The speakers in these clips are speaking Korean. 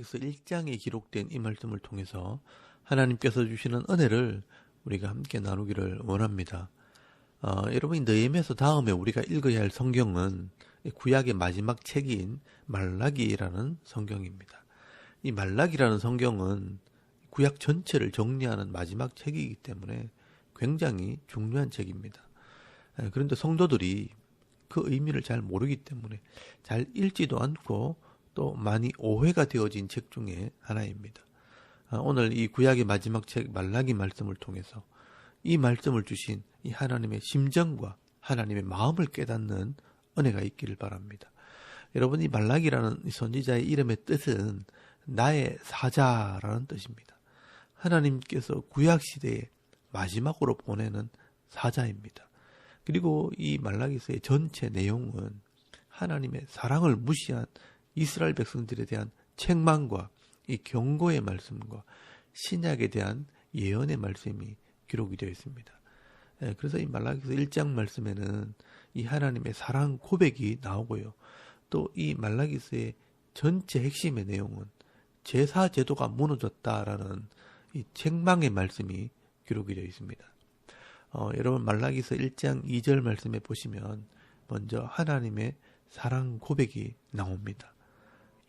말라기서 1장에 기록된 이 말씀을 통해서 하나님께서 주시는 은혜를 우리가 함께 나누기를 원합니다. 여러분, 느헤미야서 다음에 우리가 읽어야 할 성경은 구약의 마지막 책인 말라기라는 성경입니다. 이 말라기라는 성경은 구약 전체를 정리하는 마지막 책이기 때문에 굉장히 중요한 책입니다. 그런데 성도들이 그 의미를 잘 모르기 때문에 잘 읽지도 않고 또 많이 오해가 되어진 책 중에 하나입니다. 오늘 이 구약의 마지막 책 말라기 말씀을 통해서 이 말씀을 주신 이 하나님의 심정과 하나님의 마음을 깨닫는 은혜가 있기를 바랍니다. 여러분, 이 말라기라는 선지자의 이름의 뜻은 나의 사자라는 뜻입니다. 하나님께서 구약시대에 마지막으로 보내는 사자입니다. 그리고 이 말라기서의 전체 내용은 하나님의 사랑을 무시한 이스라엘 백성들에 대한 책망과 이 경고의 말씀과 신약에 대한 예언의 말씀이 기록이 되어 있습니다. 그래서 이 말라기서 1장 말씀에는 이 하나님의 사랑 고백이 나오고요. 또 이 말라기서의 전체 핵심의 내용은 제사 제도가 무너졌다라는 이 책망의 말씀이 기록이 되어 있습니다. 여러분, 말라기서 1장 2절 말씀에 보시면 먼저 하나님의 사랑 고백이 나옵니다.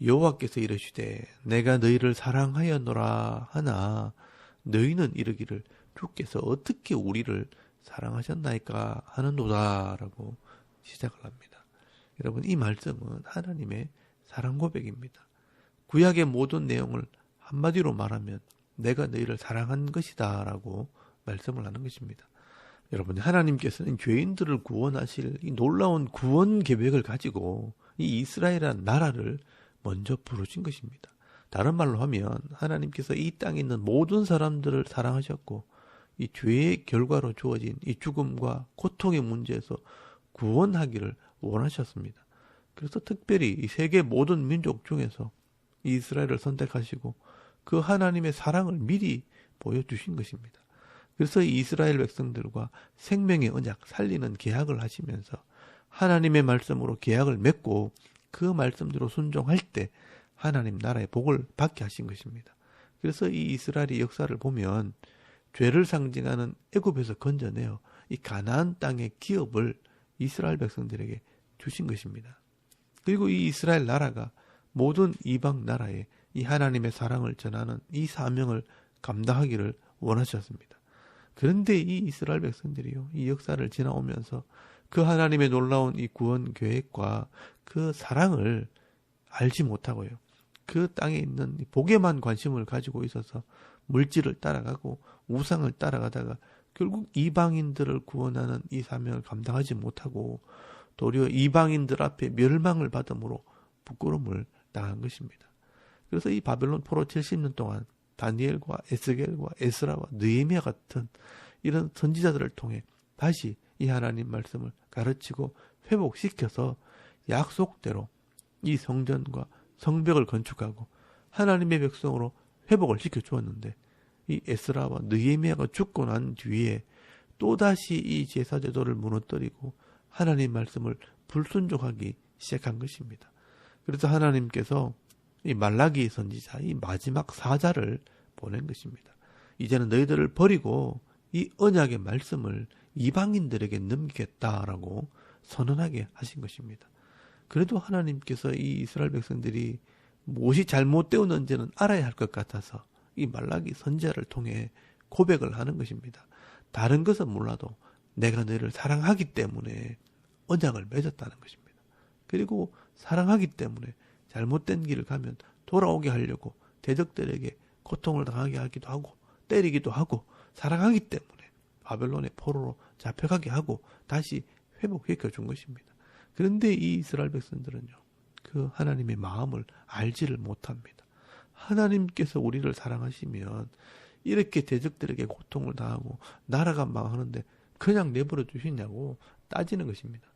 여호와께서 이르시되 내가 너희를 사랑하였노라 하나 너희는 이르기를 주께서 어떻게 우리를 사랑하셨나이까 하는도다라고 시작을 합니다. 여러분, 이 말씀은 하나님의 사랑 고백입니다. 구약의 모든 내용을 한마디로 말하면 내가 너희를 사랑한 것이다 라고 말씀을 하는 것입니다. 여러분, 하나님께서는 죄인들을 구원하실 이 놀라운 구원 계획을 가지고 이 이스라엘이라는 나라를 먼저 부르신 것입니다. 다른 말로 하면 하나님께서 이 땅에 있는 모든 사람들을 사랑하셨고 이 죄의 결과로 주어진 이 죽음과 고통의 문제에서 구원하기를 원하셨습니다. 그래서 특별히 이 세계 모든 민족 중에서 이스라엘을 선택하시고 그 하나님의 사랑을 미리 보여주신 것입니다. 그래서 이 이스라엘 백성들과 생명의 언약, 살리는 계약을 하시면서 하나님의 말씀으로 계약을 맺고 그 말씀대로 순종할 때 하나님 나라의 복을 받게 하신 것입니다. 그래서 이 이스라엘의 역사를 보면 죄를 상징하는 애굽에서 건져내어 이 가나안 땅의 기업을 이스라엘 백성들에게 주신 것입니다. 그리고 이 이스라엘 나라가 모든 이방 나라에 이 하나님의 사랑을 전하는 이 사명을 감당하기를 원하셨습니다. 그런데 이 이스라엘 백성들이요, 이 역사를 지나오면서 그 하나님의 놀라운 이 구원 계획과 그 사랑을 알지 못하고요, 그 땅에 있는 복에만 관심을 가지고 있어서 물질을 따라가고 우상을 따라가다가 결국 이방인들을 구원하는 이 사명을 감당하지 못하고 도리어 이방인들 앞에 멸망을 받음으로 부끄러움을 당한 것입니다. 그래서 이 바벨론 포로 70년 동안 다니엘과 에스겔과 에스라와 느헤미야 같은 이런 선지자들을 통해 다시 이 하나님 말씀을 가르치고 회복시켜서 약속대로 이 성전과 성벽을 건축하고 하나님의 백성으로 회복을 시켜주었는데 이 에스라와 느헤미야가 죽고 난 뒤에 또다시 이 제사제도를 무너뜨리고 하나님 말씀을 불순종하기 시작한 것입니다. 그래서 하나님께서 이 말라기 선지자, 이 마지막 사자를 보낸 것입니다. 이제는 너희들을 버리고 이 언약의 말씀을 이방인들에게 넘기겠다라고 선언하게 하신 것입니다. 그래도 하나님께서 이 이스라엘 백성들이 무엇이 잘못되었는지는 알아야 할 것 같아서 이 말라기 선지자를 통해 고백을 하는 것입니다. 다른 것은 몰라도 내가 너희를 사랑하기 때문에 언약을 맺었다는 것입니다. 그리고 사랑하기 때문에 잘못된 길을 가면 돌아오게 하려고 대적들에게 고통을 당하게 하기도 하고 때리기도 하고 사랑하기 때문에 바벨론의 포로로 잡혀가게 하고 다시 회복시켜 준 것입니다. 그런데 이 이스라엘 백성들은요, 그 하나님의 마음을 알지를 못합니다. 하나님께서 우리를 사랑하시면 이렇게 대적들에게 고통을 당하고 나라가 망하는데 그냥 내버려 두시냐고 따지는 것입니다.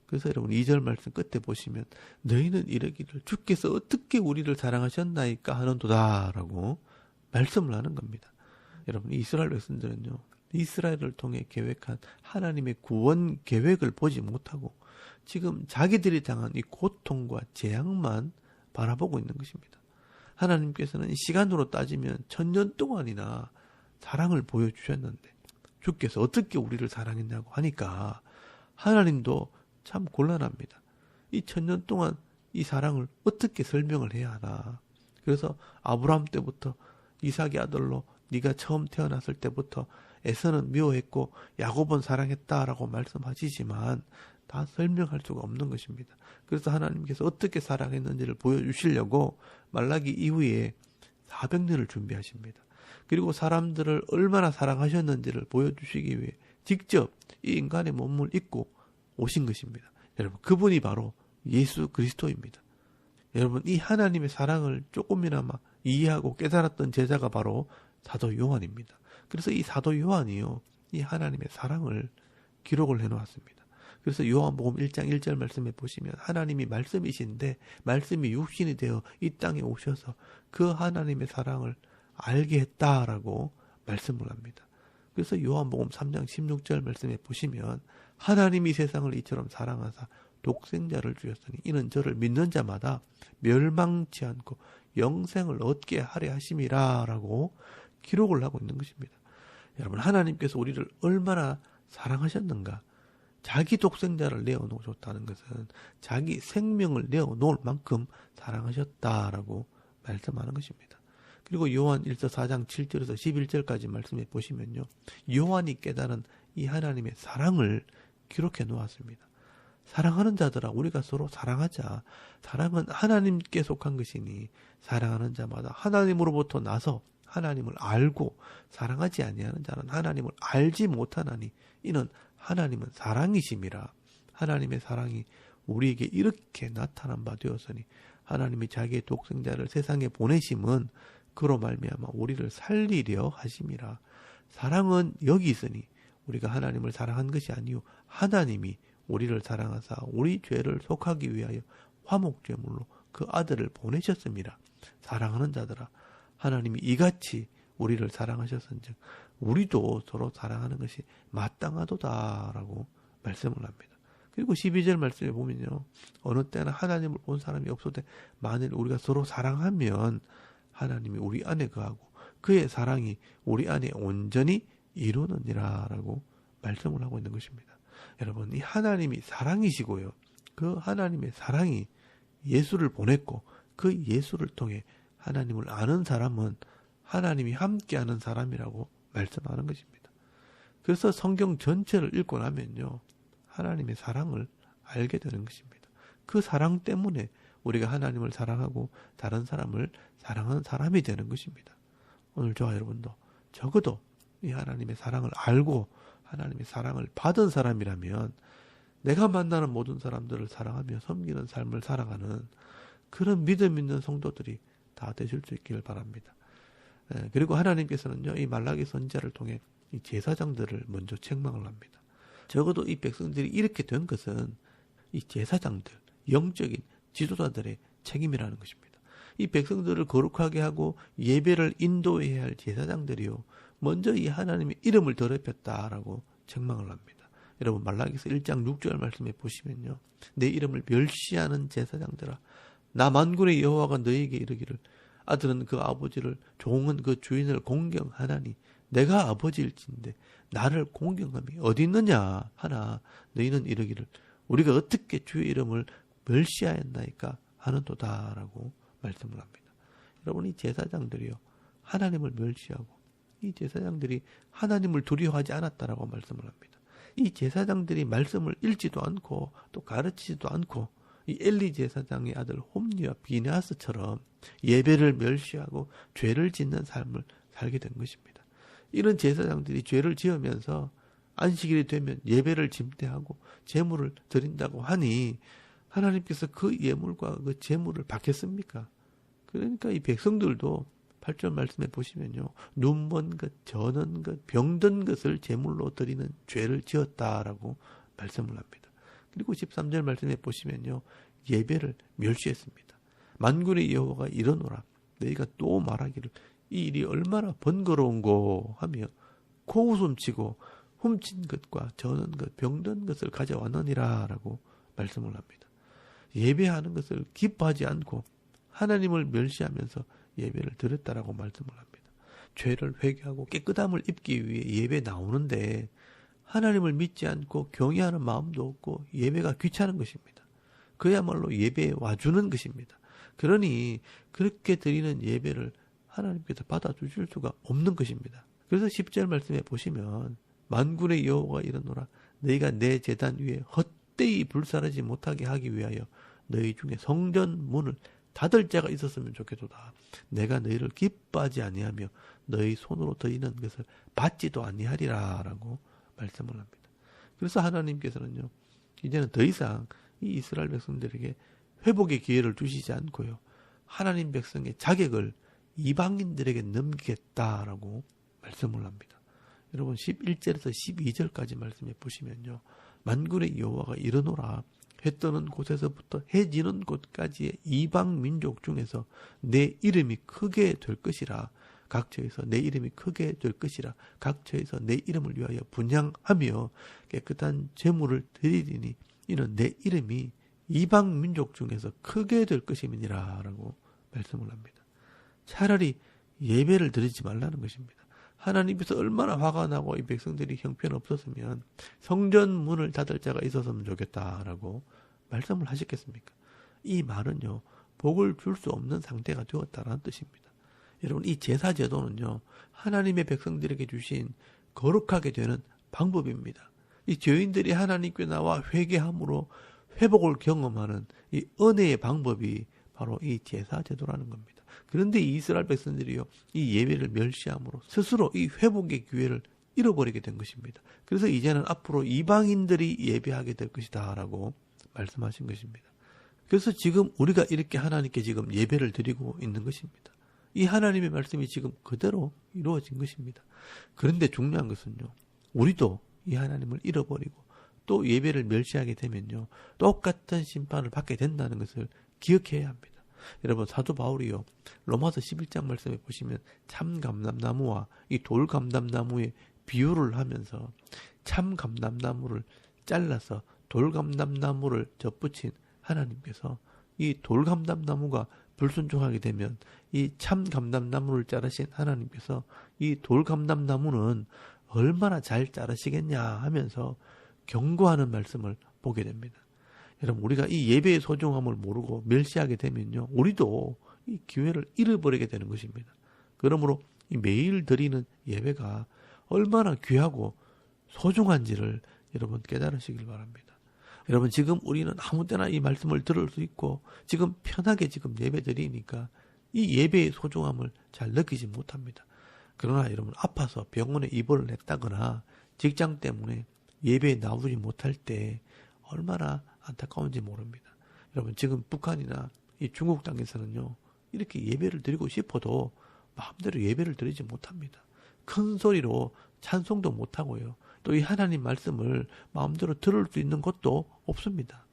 그래서 여러분 2절 말씀 끝에 보시면 너희는 이르기를 주께서 어떻게 우리를 사랑하셨나이까 하는도다라고 말씀을 하는 겁니다. 여러분, 이스라엘 백성들은요, 이스라엘을 통해 계획한 하나님의 구원 계획을 보지 못하고 지금 자기들이 당한 이 고통과 재앙만 바라보고 있는 것입니다. 하나님께서는 시간으로 따지면 1000년 동안이나 사랑을 보여주셨는데 주께서 어떻게 우리를 사랑했냐고 하니까 하나님도 참 곤란합니다. 이 1000년 동안 이 사랑을 어떻게 설명을 해야 하나. 그래서 아브라함 때부터 이삭의 아들로 네가 처음 태어났을 때부터 에서는 미워했고 야곱은 사랑했다라고 말씀하시지만 다 설명할 수가 없는 것입니다. 그래서 하나님께서 어떻게 사랑했는지를 보여주시려고 말라기 이후에 400년을 준비하십니다. 그리고 사람들을 얼마나 사랑하셨는지를 보여주시기 위해 직접 이 인간의 몸을 입고 오신 것입니다. 여러분, 그분이 바로 예수 그리스도입니다. 여러분, 이 하나님의 사랑을 조금이나마 이해하고 깨달았던 제자가 바로 사도 요한입니다. 그래서 이 사도 요한이요, 이 하나님의 사랑을 기록을 해놓았습니다. 그래서 요한복음 1장 1절 말씀에 보시면 하나님이 말씀이신데 말씀이 육신이 되어 이 땅에 오셔서 그 하나님의 사랑을 알게 했다라고 말씀을 합니다. 그래서 요한복음 3장 16절 말씀에 보시면 하나님이 세상을 이처럼 사랑하사 독생자를 주셨으니 이는 저를 믿는 자마다 멸망치 않고 영생을 얻게 하려 하심이라 라고 기록을 하고 있는 것입니다. 여러분, 하나님께서 우리를 얼마나 사랑하셨는가. 자기 독생자를 내어놓으셨다는 것은 자기 생명을 내어놓을 만큼 사랑하셨다라고 말씀하는 것입니다. 그리고 요한 1서 4장 7절에서 11절까지 말씀해 보시면요, 요한이 깨달은 이 하나님의 사랑을 기록해 놓았습니다. 사랑하는 자들아, 우리가 서로 사랑하자. 사랑은 하나님께 속한 것이니 사랑하는 자마다 하나님으로부터 나서 하나님을 알고 사랑하지 아니하는 자는 하나님을 알지 못하나니 이는 하나님은 사랑이심이라. 하나님의 사랑이 우리에게 이렇게 나타난 바 되었으니 하나님이 자기의 독생자를 세상에 보내심은 그로 말미암아 우리를 살리려 하심이라. 사랑은 여기 있으니 우리가 하나님을 사랑한 것이 아니요 하나님이 우리를 사랑하사 우리 죄를 속하기 위하여 화목제물로 그 아들을 보내셨습니다. 사랑하는 자들아, 하나님이 이같이 우리를 사랑하셨은즉 우리도 서로 사랑하는 것이 마땅하도다라고 말씀을 합니다. 그리고 12절 말씀에 보면요, 어느 때나 하나님을 본 사람이 없어도 만일 우리가 서로 사랑하면 하나님이 우리 안에 거하고 그의 사랑이 우리 안에 온전히 이루느니라라고 말씀을 하고 있는 것입니다. 여러분, 이 하나님이 사랑이시고요, 그 하나님의 사랑이 예수를 보냈고 그 예수를 통해 하나님을 아는 사람은 하나님이 함께하는 사람이라고 말씀하는 것입니다. 그래서 성경 전체를 읽고 나면요, 하나님의 사랑을 알게 되는 것입니다. 그 사랑 때문에 우리가 하나님을 사랑하고 다른 사람을 사랑하는 사람이 되는 것입니다. 오늘 저와 여러분도 적어도 이 하나님의 사랑을 알고 하나님의 사랑을 받은 사람이라면 내가 만나는 모든 사람들을 사랑하며 섬기는 삶을 살아가는 그런 믿음 있는 성도들이 다 되실 수 있기를 바랍니다. 그리고 하나님께서는요, 이 말라기 선지자를 통해 이 제사장들을 먼저 책망을 합니다. 적어도 이 백성들이 이렇게 된 것은 이 제사장들, 영적인 지도자들의 책임이라는 것입니다. 이 백성들을 거룩하게 하고 예배를 인도해야 할 제사장들이요, 먼저 이 하나님의 이름을 더럽혔다라고 책망을 합니다. 여러분, 말라기서 1장 6절 말씀에 보시면요, 내 이름을 멸시하는 제사장들아, 나 만군의 여호와가 너희에게 이르기를 아들은 그 아버지를, 종은 그 주인을 공경하나니 내가 아버지일진데 나를 공경함이 어디 있느냐 하나 너희는 이르기를 우리가 어떻게 주의 이름을 멸시하였나이까 하는도다라고 말씀을 합니다. 여러분, 이 제사장들이요, 하나님을 멸시하고 이 제사장들이 하나님을 두려워하지 않았다라고 말씀을 합니다. 이 제사장들이 말씀을 읽지도 않고 또 가르치지도 않고 이 엘리 제사장의 아들 홈리와 비느하스처럼 예배를 멸시하고 죄를 짓는 삶을 살게 된 것입니다. 이런 제사장들이 죄를 지으면서 안식일이 되면 예배를 짐대하고 제물을 드린다고 하니 하나님께서 그 예물과 그 제물을 받겠습니까? 그러니까 이 백성들도 8절 말씀에 보시면요, 눈먼 것, 저는 것, 병든 것을 제물로 드리는 죄를 지었다라고 말씀을 합니다. 그리고 13절 말씀에 보시면요, 예배를 멸시했습니다. 만군의 여호와가 이르노라 너희가 또 말하기를 이 일이 얼마나 번거로운고 하며 코웃음치고 훔친 것과 저는 것, 병든 것을 가져왔느니라 라고 말씀을 합니다. 예배하는 것을 기뻐하지 않고 하나님을 멸시하면서 예배를 드렸다라고 말씀을 합니다. 죄를 회개하고 깨끗함을 입기 위해 예배 나오는데 하나님을 믿지 않고 경외하는 마음도 없고 예배가 귀찮은 것입니다. 그야말로 예배에 와주는 것입니다. 그러니 그렇게 드리는 예배를 하나님께서 받아주실 수가 없는 것입니다. 그래서 10절 말씀에 보시면 만군의 여호와가 이르노라 너희가 내 제단 위에 헛되이 불사르지 못하게 하기 위하여 너희 중에 성전 문을 닫을 자가 있었으면 좋겠도다. 내가 너희를 기뻐하지 아니하며 너희 손으로 드리는 것을 받지도 아니하리라 라고 말씀을 합니다. 그래서 하나님께서는요 이제는 더 이상 이 이스라엘 백성들에게 회복의 기회를 주시지 않고요 하나님 백성의 자격을 이방인들에게 넘기겠다라고 말씀을 합니다. 여러분 11절에서 12절까지 말씀해 보시면요 만군의 여호와가 이르노라 해 뜨는 곳에서부터 해 지는 곳까지의 이방 민족 중에서 내 이름이 크게 될 것이라 각처에서 내 이름이 크게 될 것이라 각처에서 내 이름을 위하여 분향하며 깨끗한 제물을 드리리니 이는 내 이름이 이방 민족 중에서 크게 될 것임이니라 라고 말씀을 합니다. 차라리 예배를 드리지 말라는 것입니다. 하나님께서 얼마나 화가 나고 이 백성들이 형편없었으면 성전 문을 닫을 자가 있었으면 좋겠다라고 말씀을 하셨겠습니까? 이 말은요 복을 줄 수 없는 상태가 되었다라는 뜻입니다. 여러분 이 제사 제도는요 하나님의 백성들에게 주신 거룩하게 되는 방법입니다. 이 죄인들이 하나님께 나와 회개함으로 회복을 경험하는 이 은혜의 방법이 바로 이 제사 제도라는 겁니다. 그런데 이 이스라엘 백성들이요 이 예배를 멸시함으로 스스로 이 회복의 기회를 잃어버리게 된 것입니다. 그래서 이제는 앞으로 이방인들이 예배하게 될 것이다 라고 말씀하신 것입니다. 그래서 지금 우리가 이렇게 하나님께 지금 예배를 드리고 있는 것입니다. 이 하나님의 말씀이 지금 그대로 이루어진 것입니다. 그런데 중요한 것은요 우리도 이 하나님을 잃어버리고 또 예배를 멸시하게 되면요 똑같은 심판을 받게 된다는 것을 기억해야 합니다. 여러분 사도 바울이요 로마서 11장 말씀에 보시면 참 감람나무와 이 돌 감람나무의 비유를 하면서 참 감람나무를 잘라서 돌 감람나무를 접붙인 하나님께서 이 돌 감람나무가 불순종하게 되면 이 참 감람나무를 자르신 하나님께서 이 돌 감람나무는 얼마나 잘 자르시겠냐 하면서 경고하는 말씀을 보게 됩니다. 여러분 우리가 이 예배의 소중함을 모르고 멸시하게 되면요 우리도 이 기회를 잃어버리게 되는 것입니다. 그러므로 이 매일 드리는 예배가 얼마나 귀하고 소중한지를 여러분 깨달으시길 바랍니다. 여러분 지금 우리는 아무 때나 이 말씀을 들을 수 있고 지금 편하게 지금 예배 드리니까 이 예배의 소중함을 잘 느끼지 못합니다. 그러나 여러분 아파서 병원에 입원을 했다거나 직장 때문에 예배에 나오지 못할 때 얼마나 안타까운지 모릅니다. 여러분 지금 북한이나 이 중국 땅에서는요 이렇게 예배를 드리고 싶어도 마음대로 예배를 드리지 못합니다. 큰 소리로 찬송도 못하고요. 또 이 하나님 말씀을 마음대로 들을 수 있는 것도 없습니다.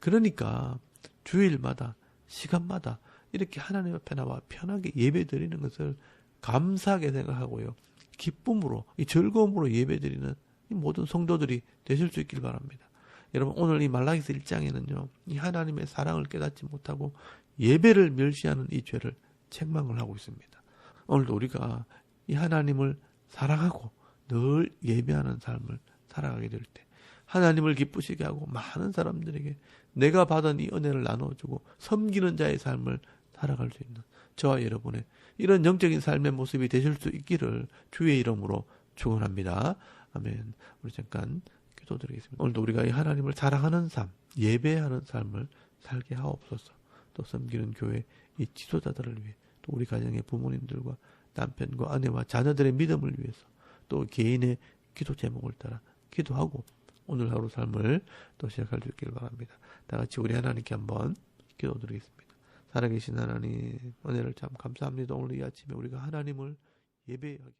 그러니까 주일마다 시간마다 이렇게 하나님 앞에 나와 편하게 예배 드리는 것을 감사하게 생각하고요. 기쁨으로 이 즐거움으로 예배 드리는 이 모든 성도들이 되실 수 있길 바랍니다. 여러분 오늘 이 말라기서 1장에는요. 이 하나님의 사랑을 깨닫지 못하고 예배를 멸시하는 이 죄를 책망을 하고 있습니다. 오늘도 우리가 이 하나님을 사랑하고 늘 예배하는 삶을 살아가게 될 때 하나님을 기쁘시게 하고 많은 사람들에게 내가 받은 이 은혜를 나눠주고 섬기는 자의 삶을 살아갈 수 있는 저와 여러분의 이런 영적인 삶의 모습이 되실 수 있기를 주의 이름으로 축원합니다. 아멘. 우리 잠깐 기도드리겠습니다. 오늘도 우리가 이 하나님을 사랑하는 삶, 예배하는 삶을 살게 하옵소서. 또 섬기는 교회 이 지도자들을 위해 또 우리 가정의 부모님들과 남편과 아내와 자녀들의 믿음을 위해서 또 개인의 기도 제목을 따라 기도하고 오늘 하루 삶을 또 시작할 수 있기를 바랍니다. 다 같이 우리 하나님께 한번 기도드리겠습니다. 살아계신 하나님 은혜를 참 감사합니다. 오늘 이 아침에 우리가 하나님을 예배하게